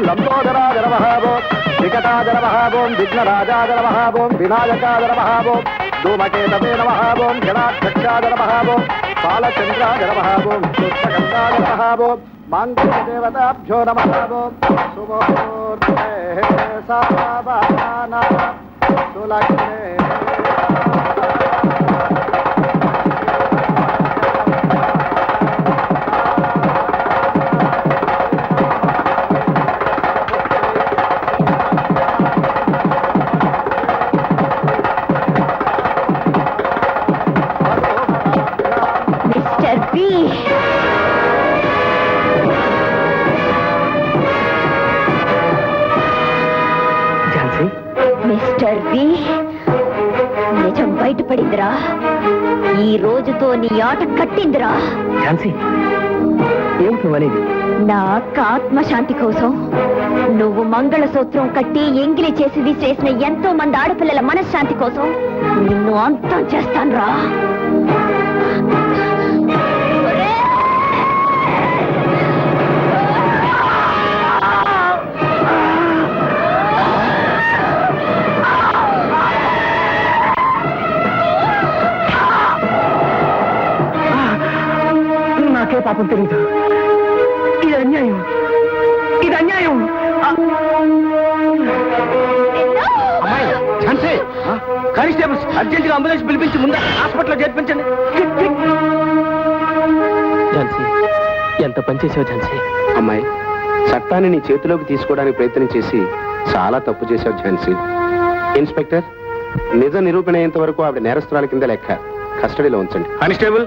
లంబోదరాజ నమః ఓం వికటాజ నమః ఓం విఘ్నరాజాజ నమః ఓం వినాయకాజ నమః ఓం ధూమకేతవే నమః ఓం జనాధ్యక్షాజ నమః ఓం బాలచంద్రాజ నమః ఓం పుష్పగంగాజ నమః ఓం మాంగళ్యదేవతాభ్యో నమః ఓం సుముహూర్తే సావధాన సులగ్నే మిస్టర్ వి, నిజం బయటపడిందిరా. ఈ రోజుతో నీ ఆట కట్టిందిరా. నా ఆత్మశాంతి కోసం నువ్వు మంగళసూత్రం కట్టి ఎంగిలి చేసి విసిరేసిన ఎంతో మంది ఆడపిల్లల మనశ్శాంతి కోసం నిన్ను అంతం చేస్తానురా. నాకే పాపం తెలీదు. ఇది అన్యాయం, ఇది అన్యాయం. కానిస్టేబుల్స్ అర్జెంట్ గా అంబులెన్స్ పిలిపించి ముందు హాస్పిటల్లో చేర్పించండి. ఝాన్సీ, ఎంత పనిచేసావు ఝాన్సీ. అమ్మాయి, చట్టాన్ని నీ చేతిలోకి తీసుకోవడానికి ప్రయత్నం చేసి చాలా తప్పు చేశావు ఝాన్సీ. ఇన్స్పెక్టర్, నిజ నిరూపణ అయ్యేంత వరకు ఆవిడ నేరస్తురాల కింద లెక్క. కస్టడీలో ఉంచండి. కానిస్టేబుల్